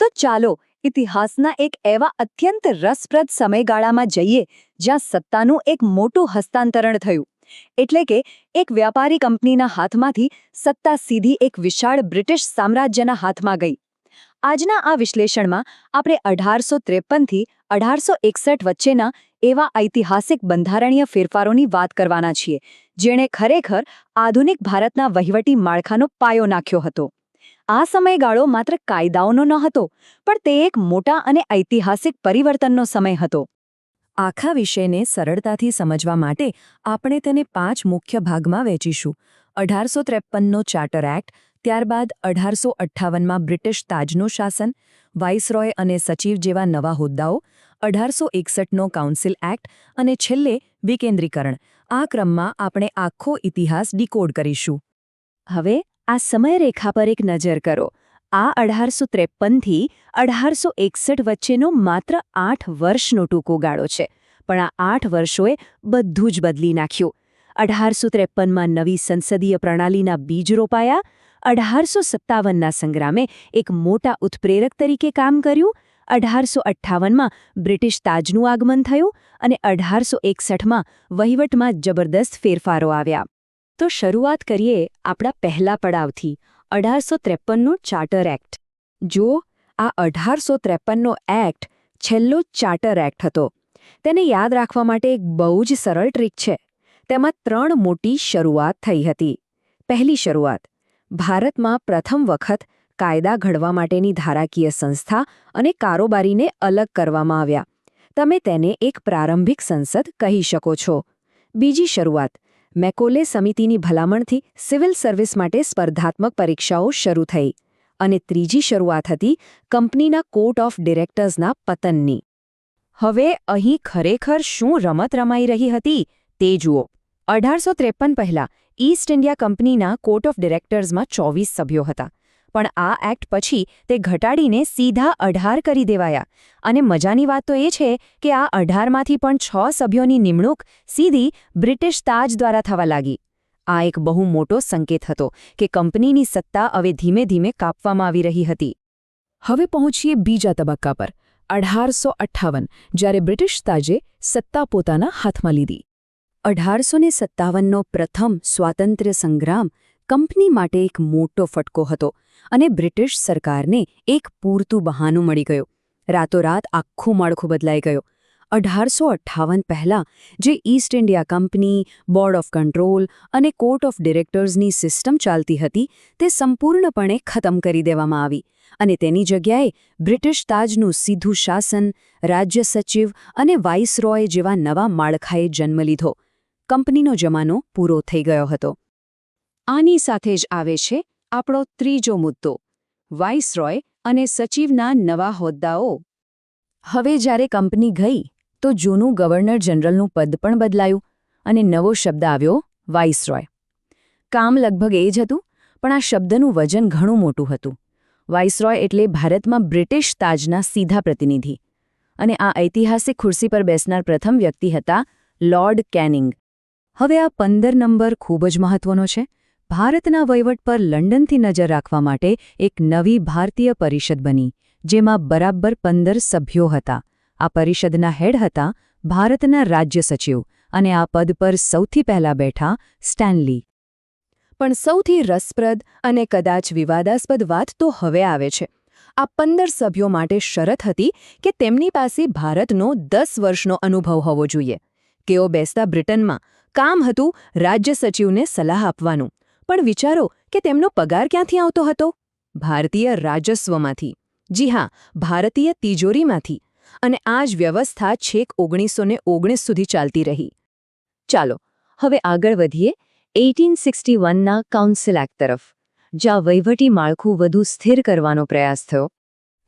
તો ચાલો ઇતિહાસના એક એવા અત્યંત રસપ્રદ સમયગાળામાં જઈએ જ્યાં સત્તાનું એક મોટું હસ્તાંતરણ થયું. એટલે કે એક વ્યાપારી કંપનીના હાથમાંથી સત્તા સીધી એક વિશાળ બ્રિટિશ સામ્રાજ્યના હાથમાં ગઈ. આજના આ વિશ્લેષણમાં આપણે 1853થી 1861 વચ્ચેના એવા ઐતિહાસિક બંધારણીય ફેરફારોની વાત કરવાના છીએ, જેણે ખરેખર આધુનિક ભારતના વહીવટી માળખાનો પાયો નાખ્યો હતો. આ સમયગાળો માત્ર કાયદાઓનો ન હતો, પણ તે એક મોટા અને ઐતિહાસિક પરિવર્તનનો સમય હતો. આખા વિષયને સરળતાથી સમજવા માટે આપણે તેને 5 મુખ્ય ભાગમાં વહેંચીશું. 1853નો ચાર્ટર એક્ટ, ત્યારબાદ 1858માં બ્રિટિશ તાજનું શાસન, વાઇસરોય અને સચિવ જેવા નવા હોદ્દાઓ, 1861નો કાઉન્સિલ એક્ટ અને છેલ્લે વિકેન્દ્રીકરણ. આ ક્રમમાં આપણે આખો ઇતિહાસ ડીકોડ કરીશું. હવે આ સમયરેખા પર એક નજર કરો. આ 1853થી 1861 વચ્ચેનો માત્ર 8 વર્ષનો ટૂંકો ગાળો છે, પણ આ 8 વર્ષોએ બધું જ બદલી નાખ્યું. 1853માં નવી સંસદીય પ્રણાલીના બીજ રોપાયા, 1857ના સંગ્રામે એક મોટા ઉત્પ્રેરક તરીકે કામ કર્યું, 1858માં બ્રિટિશ તાજનું આગમન થયું અને 1861માં વહીવટમાં જબરદસ્ત ફેરફારો આવ્યા. તો શરૂઆત કરીએ આપણા પહેલા પડાવથી, 1853નો ચાર્ટર એક્ટ. જુઓ, આ 1853નો એક્ટ છેલ્લો ચાર્ટર એક્ટ હતો. તેને યાદ રાખવા માટે એક બહુ જ સરળ ટ્રીક છે. તેમાં 3 મોટી શરૂઆત થઈ હતી. પહેલી શરૂઆત, ભારતમાં પ્રથમ વખત કાયદા ઘડવા માટેની ધારાકીય સંસ્થા અને કારોબારીને અલગ કરવામાં આવ્યા. તમે તેને એક પ્રારંભિક સંસદ કહી શકો છો. બીજી શરૂઆત, મેકોલે સમિતિની ભલામણથી સિવિલ સર્વિસ માટે સ્પર્ધાત્મક પરીક્ષાઓ શરૂ થઈ. અને ત્રીજી શરૂઆત હતી કંપનીના કોર્ટ ઓફ ડિરેક્ટર્સના પતનની. હવે અહીં ખરેખર શું રમત રમાઈ રહી હતી તે જુઓ. 1853 પહેલાં ઈસ્ટ ઇન્ડિયા કંપનીના કોર્ટ ઓફ ડિરેક્ટર્સમાં 24 સભ્યો હતા, પણ આ એક્ટ પછી તે ઘટાડીને સીધા 18 કરી દેવાયા. અને મજાની વાત તો એ છે કે આ 18માંથી પણ 6 સભ્યોની નિમણૂક સીધી બ્રિટિશ તાજ દ્વારા થવા લાગી. આ એક બહુ મોટો સંકેત હતો કે કંપનીની સત્તા હવે ધીમે ધીમે કાપવામાં આવી રહી હતી. હવે પહોંચીએ બીજા તબક્કા પર, 1858, જ્યારે બ્રિટિશ તાજે સત્તા પોતાના હાથમાં લીધી. 1857નો પ્રથમ સ્વાતંત્ર્ય સંગ્રામ કંપની માટે એક મોટો ફટકો હતો અને બ્રિટિશ સરકારને એક પૂરતું બહાનું મળી ગયું. રાતોરાત આખું માળખું બદલાઈ ગયું. 1858 પહેલાં જે East India company, board of control અને કોર્ટ ઓફ ડિરેક્ટર્સની સિસ્ટમ ચાલતી હતી, તે સંપૂર્ણપણે ખતમ કરી દેવામાં આવી અને તેની જગ્યાએ બ્રિટિશ તાજનું સીધું શાસન, રાજ્ય સચિવ અને વાઇસરોય જેવા નવા માળખાએ જન્મ લીધો. કંપનીનો જમાનો પૂરો થઈ ગયો હતો. આની સાથે જ આવે છે આપણો ત્રીજો મુદ્દો, વાઇસરોય અને સચિવના નવા હોદ્દાઓ. હવે જ્યારે કંપની ગઈ તો જૂનું ગવર્નર જનરલનું પદ પણ બદલાયું અને નવો શબ્દ આવ્યો, વાઇસરોય. કામ લગભગ એ જ હતું, પણ આ શબ્દનું વજન ઘણું મોટું હતું. વાઇસરોય એટલે ભારતમાં બ્રિટિશ તાજના સીધા પ્રતિનિધિ. અને આ ઐતિહાસિક ખુરશી પર બેસનાર પ્રથમ વ્યક્તિ હતા લોર્ડ કેનિંગ. હવે આ 15 નંબર ખૂબ જ મહત્વનો છે. ભારતના વહીવટ પર લંડનથી નજર રાખવા માટે એક નવી ભારતીય પરિષદ બની, જેમાં બરાબર 15 સભ્યો હતા. આ પરિષદના હેડ હતા ભારતના રાજ્ય સચિવ અને આ પદ પર સૌથી પહેલા બેઠા સ્ટેનલી. પણ સૌથી રસપ્રદ અને કદાચ વિવાદાસ્પદ વાત તો હવે આવે છે. આ 15 સભ્યો માટે શરત હતી કે તેમની પાસે ભારતનો 10 વર્ષનો અનુભવ હોવો જોઈએ. તેઓ બેસતા બ્રિટનમાં કામ હતું રાજ્ય સચિવને સલાહ આપવાનું. પણ વિચારો કે તેમનો પગાર ક્યાંથી આવતો હતો? ભારતીય રાજસ્વમાંથી. જી હા, ભારતીય તિજોરીમાંથી. અને આ જ વ્યવસ્થા છેક 1919 સુધી ચાલતી રહી. ચાલો હવે આગળ વધીએ 1861ના કાઉન્સિલ એક્ટ તરફ, જ્યાં વહીવટી માળખું વધુ સ્થિર કરવાનો પ્રયાસ થયો.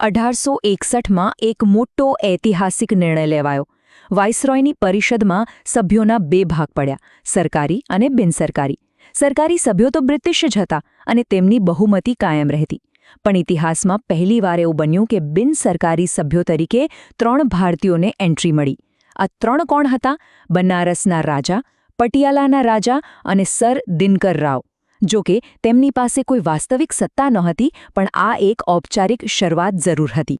1861માં એક મોટો ઐતિહાસિક નિર્ણય લેવાયો. વાઇસરોયની પરિષદમાં સભ્યોના 2 ભાગ પડ્યા, સરકારી અને બિનસરકારી. સરકારી સભ્યો તો બ્રિટિશ જ હતા અને તેમની બહુમતી કાયમ રહેતી. પણ ઇતિહાસમાં પહેલીવાર એવું બન્યું કે બિનસરકારી સભ્યો તરીકે 3 ભારતીયોને એન્ટ્રી મળી. આ 3 કોણ હતા? બનારસના રાજા, પટિયાલાના રાજા અને સર દિનકર રાવ. જો કે તેમની પાસે કોઈ વાસ્તવિક સત્તા નહોતી, પણ આ એક ઔપચારિક શરૂઆત જરૂર હતી.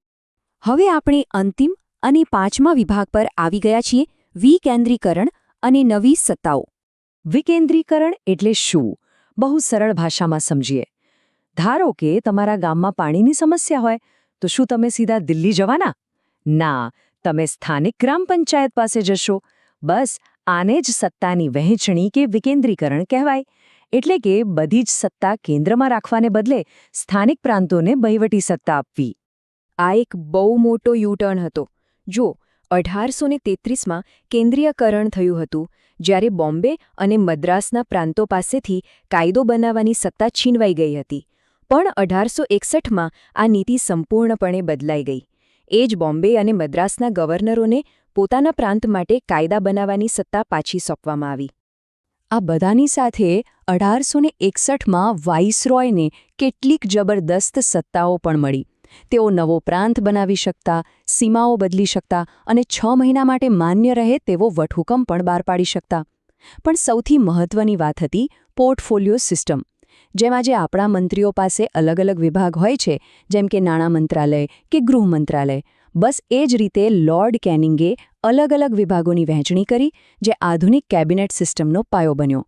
હવે આપણે અંતિમ અને 5મા વિભાગ પર આવી ગયા છીએ: વિકેન્દ્રીકરણ અને નવી સત્તાઓ. વિકેન્દ્રીકરણ એટલે શું? બહુ સરળ ભાષામાં સમજીએ. ધારો કે તમારા ગામમાં પાણીની સમસ્યા હોય, તો શું તમે સીધા દિલ્હી જવાના? ના, તમે સ્થાનિક ગ્રામ પંચાયત પાસે જશો. બસ આને જ સત્તાની વહેંચણી કે વિકેન્દ્રીકરણ કહેવાય. એટલે કે બધી જ સત્તા કેન્દ્રમાં રાખવાને બદલે સ્થાનિક પ્રાંતોને વહીવટી સત્તા આપવી. આ એક બહુ મોટો યુટર્ન હતો. જો 1833માં કેન્દ્રીયકરણ થયું હતું, જ્યારે બોમ્બે અને મદ્રાસના પ્રાંતો પાસેથી કાયદો બનાવવાની સત્તા છીનવાઈ ગઈ હતી. પણ 1861માં આ નીતિ સંપૂર્ણપણે બદલાઈ ગઈ. એ જ બોમ્બે અને મદ્રાસના ગવર્નરોને પોતાના પ્રાંત માટે કાયદા બનાવવાની સત્તા પાછી સોંપવામાં આવી. આ બધાની સાથે 1861માં વાઇસરોયને કેટલીક જબરદસ્ત સત્તાઓ પણ મળી. તેઓ નવો પ્રાંત બનાવી શકતા, સીમાઓ બદલી શકતા અને 6 મહિના માટે માન્ય રહે તેવો વટહુકમ પણ બહાર પાડી શકતા. પણ સૌથી મહત્વની વાત હતી પોર્ટફોલિયો સિસ્ટમ. જેમ આજે આપણા મંત્રીઓ પાસે અલગ અલગ વિભાગ હોય છે, જેમ કે નાણાં મંત્રાલય કે ગૃહ મંત્રાલય, બસ એ જ રીતે લોર્ડ કેનિંગે અલગ અલગ વિભાગોની વહેંચણી કરી, જે આધુનિક કેબિનેટ સિસ્ટમનો પાયો બન્યો.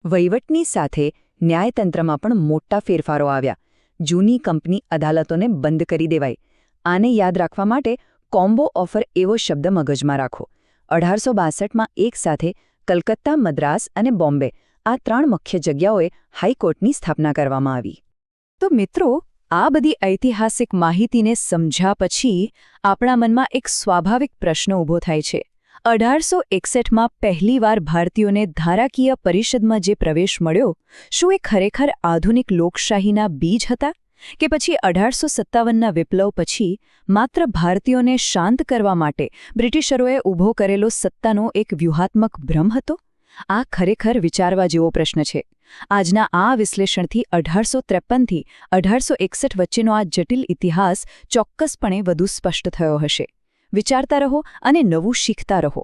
વહીવટની સાથે ન્યાયતંત્રમાં પણ મોટા ફેરફારો આવ્યા. જૂની કંપની અદાલતોને બંધ કરી દેવાઈ. આને યાદ રાખવા માટે કોમ્બો ઓફર એવો શબ્દ મગજમાં રાખો. 1862માં એકસાથે કલકત્તા, મદ્રાસ અને બોમ્બે, આ 3 મુખ્ય જગ્યાઓએ હાઈકોર્ટની સ્થાપના કરવામાં આવી. તો મિત્રો, આ બધી ઐતિહાસિક માહિતીને સમજ્યા પછી આપણા મનમાં એક સ્વાભાવિક પ્રશ્ન ઊભો થાય છે. 1861માં પહેલીવાર ભારતીયોને ધારાકીય પરિષદમાં જે પ્રવેશ મળ્યો, શું એ ખરેખર આધુનિક લોકશાહીના બીજ હતા? કે પછી 1857ના વિપ્લવ પછી માત્ર ભારતીયોને શાંત કરવા માટે બ્રિટિશરોએ ઊભો કરેલો સત્તાનો એક વ્યૂહાત્મક ભ્રમ હતો? આ ખરેખર વિચારવા જેવો પ્રશ્ન છે. આજના આ વિશ્લેષણથી 1853થી 1861 વચ્ચેનો આ જટિલ ઇતિહાસ ચોક્કસપણે વધુ સ્પષ્ટ થયો હશે. વિચારતા રહો અને નવું શીખતા રહો.